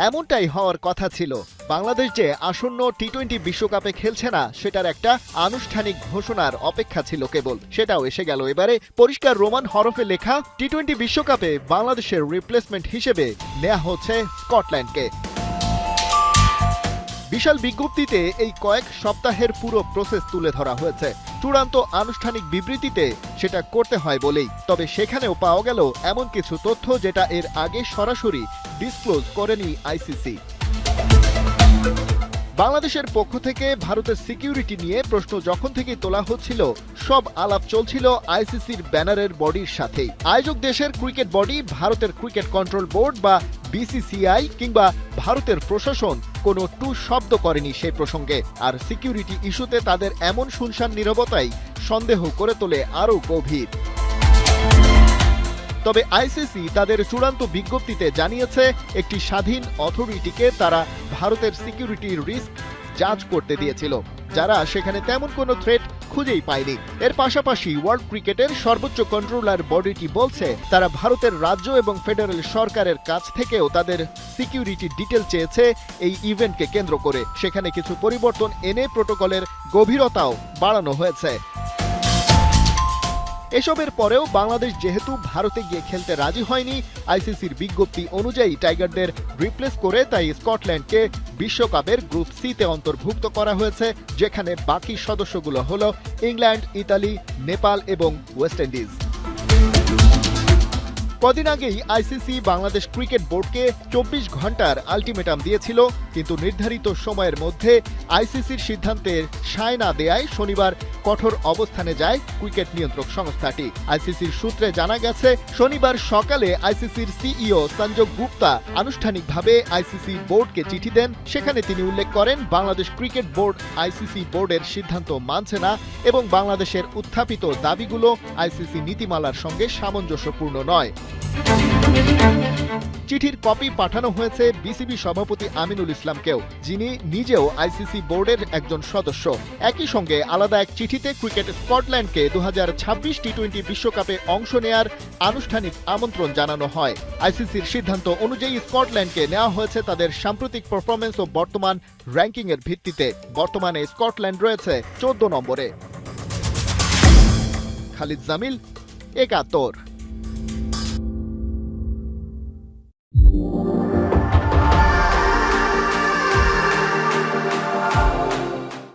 এমনটাই হওয়ার কথা ছিল। বাংলাদেশ যে আসন্ন টি-20 বিশ্বকাপে খেলছে না সেটার একটা আনুষ্ঠানিক ঘোষণার অপেক্ষা ছিল কেবল, সেটাও এসে গেল এবারে। পরিষ্কার রোমান হরফে লেখা, টি-20 বিশ্বকাপে বাংলাদেশের রিপ্লেসমেন্ট হিসেবে নেওয়া হচ্ছে স্কটল্যান্ডকে। বিশাল বিজ্ঞপ্তিতে এই কয়েক সপ্তাহের পুরো প্রসেস তুলে ধরা হয়েছে। চূড়ান্ত আনুষ্ঠানিক বিবৃতিতে সেটা করতে হয় বলেই, তবে সেখানেও পাওয়া গেল এমন কিছু তথ্য যেটা এর আগে সরাসরি ডিসক্লোজ করেনি আইসিসি। বাংলাদেশের পক্ষ থেকে ভারতের সিকিউরিটি নিয়ে প্রশ্ন যখন থেকে তোলা হচ্ছিল, সব আলাপ চলছিল আইসিসির ব্যানারের বডির সাথেই। আয়োজক দেশের ক্রিকেট বডি ভারতের ক্রিকেট কন্ট্রোল বোর্ড বা বিসিসিআই কিংবা ভারতের প্রশাসন কোনো টু শব্দ করেনি সেই প্রসঙ্গে। আর সিকিউরিটি ইস্যুতে তাদের এমন শুনশান নীরবতাই সন্দেহ করে তোলে আরও গভীর। তবে আইসিসি তাদের চূড়ান্ত বিজ্ঞপ্তিতে জানিয়েছে, একটি স্বাধীন অথরিটিকে তারা ভারতের সিকিউরিটির রিস্ক জাজ করতে দিয়েছিল, যারা সেখানে তেমন কোনো থ্রেট খুঁজেই পায়নি। এর পাশাপাশি ওয়ার্ল্ড ক্রিকেটের সর্বোচ্চ কন্ট্রোলার বডিটি বলছে, তারা ভারতের রাজ্য এবং ফেডারেল সরকারের কাছ থেকেও তাদের সিকিউরিটি ডিটেল চেয়েছে এই ইভেন্টকে কেন্দ্র করে। সেখানে কিছু পরিবর্তন এনে প্রোটোকলের গভীরতাও বাড়ানো হয়েছে। এসবের পরেও বাংলাদেশ যেহেতু ভারতে গিয়ে খেলতে রাজি হয়নি, আইসিসির বিজ্ঞপ্তি অনুযায়ী টাইগারদের রিপ্লেস করে তাই স্কটল্যান্ডকে বিশ্বকাপের গ্রুপ সিতে অন্তর্ভুক্ত করা হয়েছে, যেখানে বাকি সদস্যগুলো হলো ইংল্যান্ড, ইতালি, নেপাল এবং ওয়েস্ট ইন্ডিজ। কদিন আগেই আইসিসি বাংলাদেশ ক্রিকেট বোর্ডকে 24 ঘন্টার আলটিমেটাম দিয়েছিল, কিন্তু নির্ধারিত সময়ের মধ্যে আইসিসির সিদ্ধান্তের সায় না দেয়ায় শনিবার কঠোর অবস্থানে যায় ক্রিকেট নিয়ন্ত্রক সংস্থাটি। আইসিসির সূত্রে জানা গেছে, শনিবার সকালে আইসিসির সিইও সঞ্জয় গুপ্তা আনুষ্ঠানিকভাবে আইসিসি বোর্ডকে চিঠি দেন। সেখানে তিনি উল্লেখ করেন, বাংলাদেশ ক্রিকেট বোর্ড আইসিসি বোর্ডের সিদ্ধান্ত মানছে না এবং বাংলাদেশের উত্থাপিত দাবিগুলো আইসিসি নীতিমালার সঙ্গে সামঞ্জস্যপূর্ণ নয়। চিঠির কপি পাঠানো হয়েছে বিসিবি সভাপতি আমিনুল ইসলামকেও, যিনি নিজেও আইসিসি বোর্ডের একজন সদস্য। একই সঙ্গে আলাদা এক চিঠিতে ক্রিকেট স্কটল্যান্ডকে 2026 টি-20 বিশ্বকাপে অংশ নেয়ার আনুষ্ঠানিক আমন্ত্রণ জানানো হয়। আইসিসির সিদ্ধান্ত অনুযায়ী স্কটল্যান্ডকে নেওয়া হয়েছে তাদের সাম্প্রতিক পারফরমেন্স ও বর্তমান র্যাঙ্কিংয়ের ভিত্তিতে। বর্তমানে স্কটল্যান্ড রয়েছে 14 নম্বরে। খালিদ জামিল, একাত্তর।